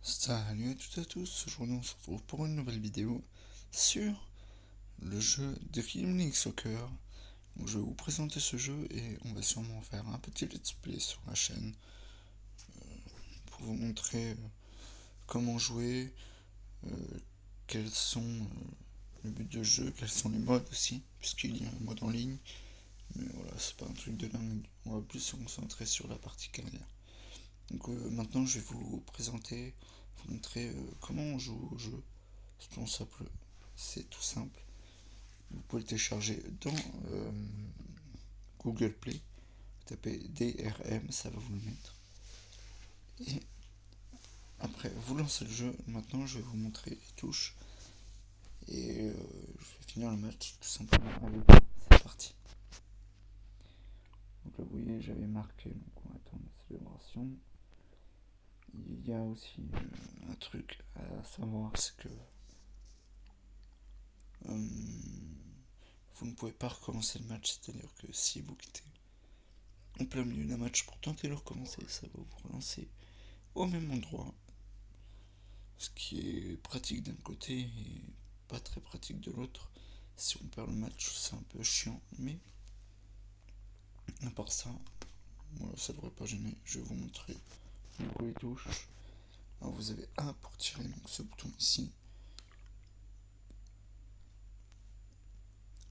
Salut à toutes et à tous, aujourd'hui on se retrouve pour une nouvelle vidéo sur le jeu Dream League Soccer. Donc, je vais vous présenter ce jeu et on va sûrement faire un petit let's play sur la chaîne pour vous montrer comment jouer, euh, quels sont le but de jeu, quels sont les modes aussi, puisqu'il y a un mode en ligne. Mais voilà, c'est pas un truc de dingue, on va plus se concentrer sur la partie carrière. Donc maintenant je vais vous présenter, vous montrer comment on joue au jeu. C'est tout simple. Vous pouvez le télécharger dans Google Play. Vous tapez DRM, ça va vous le mettre. Et après, vous lancez le jeu. Maintenant, je vais vous montrer les touches. Et je vais finir le match tout simplement avec vous. C'est parti. Donc là, vous voyez, j'avais marqué. Donc on attend la célébration. Il y a aussi un truc à savoir, c'est que vous ne pouvez pas recommencer le match. C'est-à-dire que si vous quittez en plein milieu d'un match pour tenter de le recommencer, ça va vous relancer au même endroit, ce qui est pratique d'un côté et pas très pratique de l'autre. Si on perd le match, c'est un peu chiant, mais à part ça, voilà, ça devrait pas gêner. Je vais vous montrer les touches. Alors vous avez A pour tirer, donc ce bouton ici.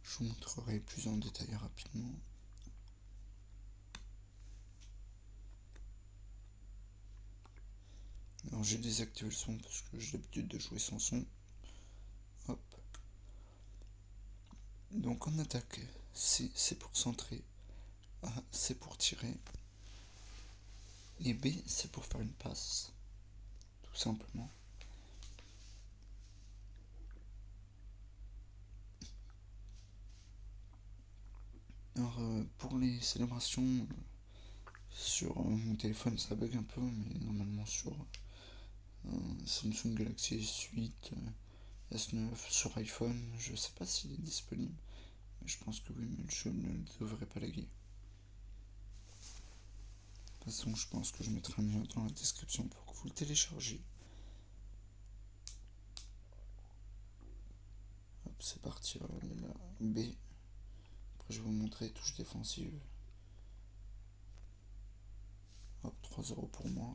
Je vous montrerai plus en détail rapidement. Alors j'ai désactivé le son parce que j'ai l'habitude de jouer sans son. Hop. Donc en attaque, C c'est pour centrer, A c'est pour tirer, et B c'est pour faire une passe, tout simplement. Alors pour les célébrations, sur mon téléphone ça bug un peu, mais normalement sur Samsung Galaxy S8, S9, sur iPhone, je sais pas s'il est disponible, mais je pense que oui, mais le jeu ne devrait pas laguer. De toute façon, je pense que je mettrai un lien dans la description pour que vous le téléchargez. Hop, c'est parti, alors il y a la B. Après je vais vous montrer les touches défensives. Hop, 3 € pour moi.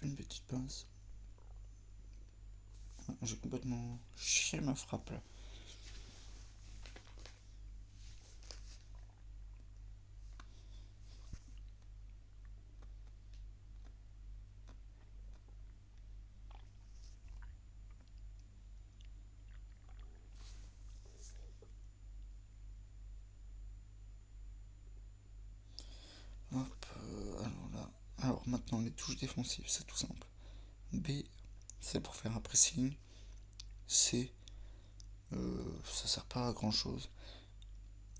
Une petite pince. Ah, j'ai complètement chié ma frappe là. Hop, alors là. Alors maintenant les touches défensives, c'est tout simple. B, c'est pour faire un pressing. C, ça sert pas à grand chose.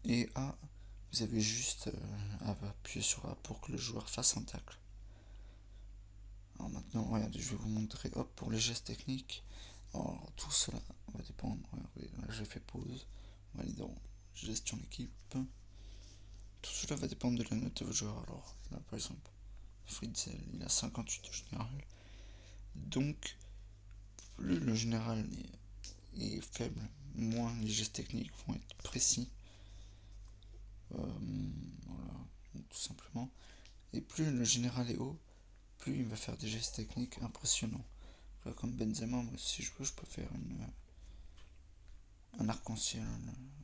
Et A, vous avez juste à appuyer sur A pour que le joueur fasse un tacle. Alors maintenant, regardez, je vais vous montrer, hop, pour les gestes techniques. Alors tout cela va dépendre, regardez, là j'ai fait pause, on va aller dans gestion d'équipe. Tout cela va dépendre de la note de vos joueurs. Alors là par exemple, Fritzel, il a 58 de général. Donc, plus le général est faible, moins les gestes techniques vont être précis. Voilà, donc, tout simplement. Et plus le général est haut, plus il va faire des gestes techniques impressionnants. Là, comme Benzema, moi, si je veux, je peux faire un arc-en-ciel.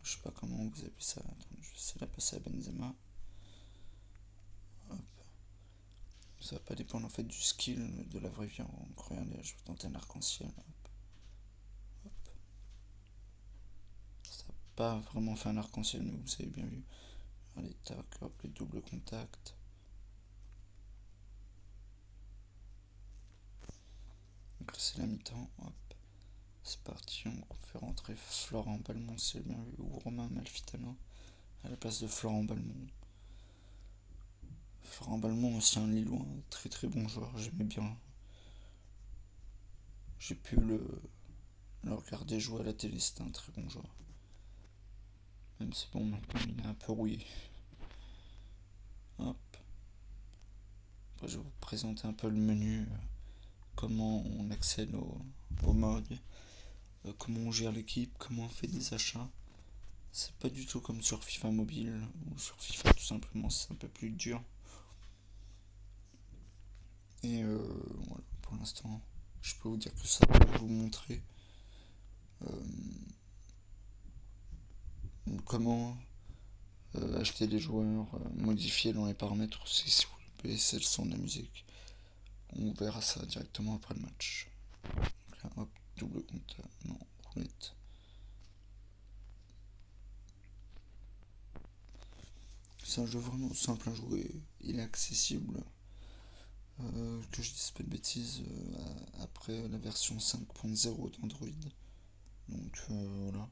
Je sais pas comment vous appelez ça. Attends, je vais essayer de la passer à Benzema. Hop. Ça va pas dépendre en fait du skill de la vraie vie. Donc, regardez, je vais tenter un arc-en-ciel. Hop. Hop. Ça n'a pas vraiment fait un arc-en-ciel, mais vous avez bien vu. Allez, tac, hop, les doubles contacts. Donc là, c'est la mi-temps. Hop. C'est parti, on fait rentrer Florent Balmont, c'est bien vu, ou Romain Malfitano à la place de Florent Balmont. Florent Balmont aussi un Lillois, très très bon joueur, j'aimais bien. j'ai pu le regarder jouer à la télé, c'était un très bon joueur. Même si bon, maintenant il est un peu rouillé. Hop. Après, je vais vous présenter un peu le menu, comment on accède au mode, comment on gère l'équipe, comment on fait des achats. C'est pas du tout comme sur FIFA mobile ou sur FIFA tout simplement, c'est un peu plus dur. Et voilà, pour l'instant, je peux vous dire que ça va vous montrer comment acheter des joueurs, modifier dans les paramètres aussi si vous baissez le son de la musique. On verra ça directement après le match. Donc là, hop, double compte, non, roulette. C'est un jeu vraiment simple à jouer, il est accessible. Que je dise pas de bêtises, après la version 5.0 d'Android. Donc voilà,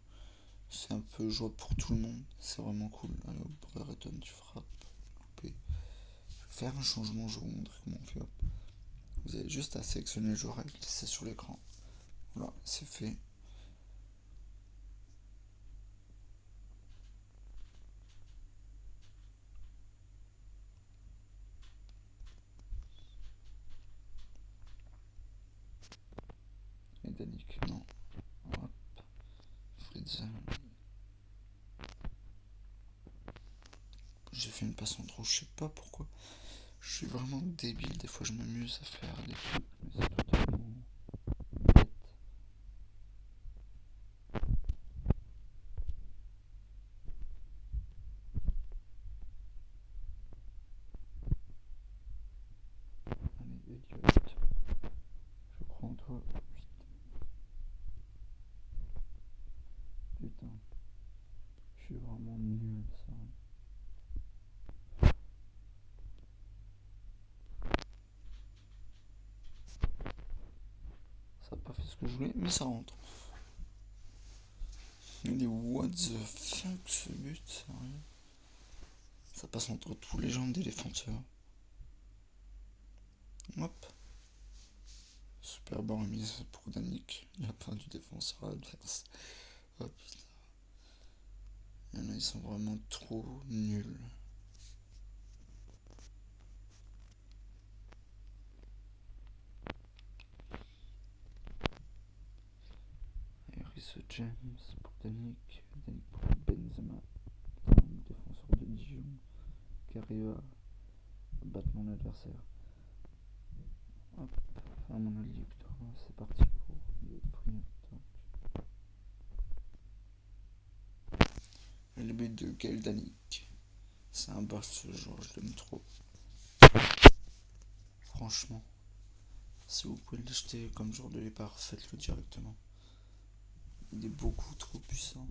c'est un peu jouable pour tout le monde, c'est vraiment cool. Allez hop, Brereton, tu frappes, loupé. Je vais faire un changement, je vais vous montrer comment on fait. Hop. Vous avez juste à sélectionner le joueur et le laisser sur l'écran. Voilà, c'est fait. Et Danick, non. Hop, Fritz. J'ai fait une passe en trop, je sais pas pourquoi. Je suis vraiment débile, des fois je m'amuse à faire des trucs, mais c'est totalement bête. Allez, Elliot, je crois en toi. Putain, je suis vraiment nul ça. Ça n'a pas fait ce que je voulais, mais ça rentre. Il est what the fuck ce but, sérieux. Ça passe entre tous les jambes des défenseurs. Hop. Super bonne remise pour Danick. Il a pas du défenseur adverse. Oh putain. Il y en a, ils sont vraiment trop nuls. Rhys James pour Danick. Danick pour Benzema. Un défenseur de Dijon qui arrive à battre mon adversaire. Hop. À mon avis, victoire. C'est parti pour le free attack. Le but de Gaël Danick. C'est un boss ce joueur, je l'aime trop. Franchement, si vous pouvez l'acheter comme joueur de départ, faites-le directement. Il est beaucoup trop puissant.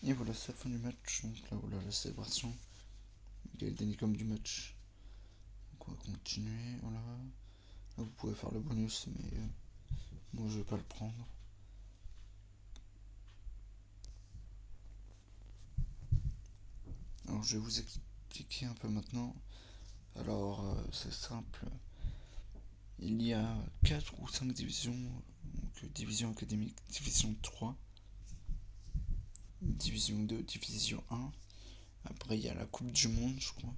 Et voilà, c'est la fin du match. Donc là, voilà la célébration. Gaël Danick comme du match. Donc on va continuer. Voilà. Là, vous pouvez faire le bonus, mais moi je vais pas le prendre. Alors je vais vous expliquer un peu maintenant. Alors c'est simple. Il y a 4 ou 5 divisions. Donc division académique, division 3, division 2, division 1. Après il y a la Coupe du Monde, je crois.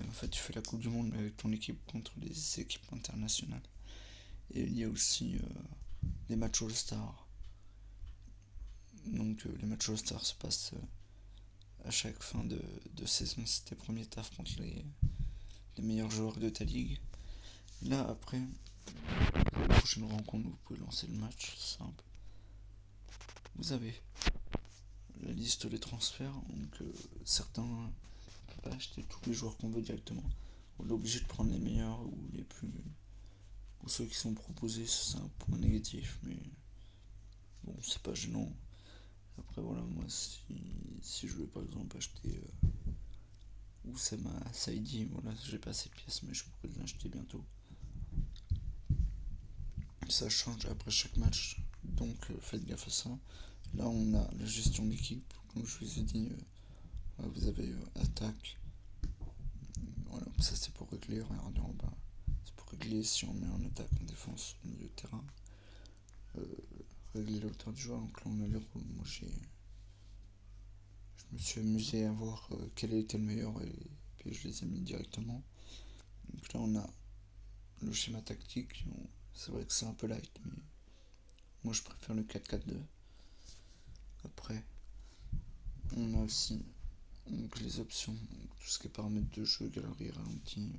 En fait, tu fais la Coupe du Monde avec ton équipe contre des équipes internationales. Et il y a aussi les matchs All-Star. Donc les matchs All-Star se passent à chaque fin de saison. C'est tes premiers tafs contre les meilleurs joueurs de ta ligue. Là, après, la prochaine rencontre, vous pouvez lancer le match. C'est simple. Vous avez la liste des transferts. Donc certains ne peuvent pas acheter tous les joueurs qu'on veut directement. On est obligé de prendre les meilleurs ou les plus... ou ceux qui sont proposés. C'est un point négatif, mais bon, c'est pas gênant. Après voilà, moi si je veux par exemple acheter ou c'est ma side. Voilà, j'ai pas ces pièces, mais je pourrais l'acheter bientôt. Ça change après chaque match, donc faites gaffe à ça. Là, on a la gestion d'équipe, comme je vous ai dit. Vous avez attaque. Voilà, ça c'est pour régler, regardez en bas. C'est pour régler si on met en attaque, en défense, au milieu de terrain. Régler la hauteur du joueur, donc là on a les rôles. Moi je me suis amusé à voir quel était le meilleur et puis je les ai mis directement. Donc là on a le schéma tactique. C'est vrai que c'est un peu light, mais moi je préfère le 4-4-2. Après, on a aussi donc, les options, donc, tout ce qui est paramètres de jeu, galerie, ralenti,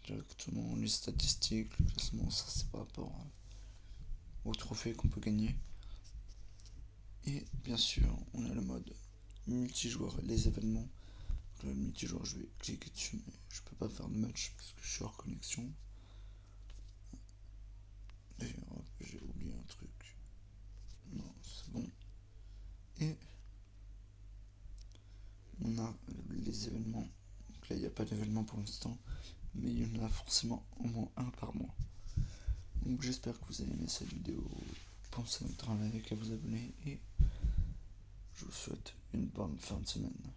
directement les statistiques, le classement, ça c'est par rapport au trophée qu'on peut gagner. Et bien sûr, on a le mode multijoueur et les événements. Le multijoueur, je vais cliquer dessus, mais je peux pas faire de match parce que je suis hors connexion. D'ailleurs, j'ai oublié un truc. Non, c'est bon. Et on a les événements. Donc là, il n'y a pas d'événement pour l'instant, mais il y en a forcément au moins un par mois. Donc j'espère que vous avez aimé cette vidéo. Pensez à mettre un like, à vous abonner et je vous souhaite une bonne fin de semaine.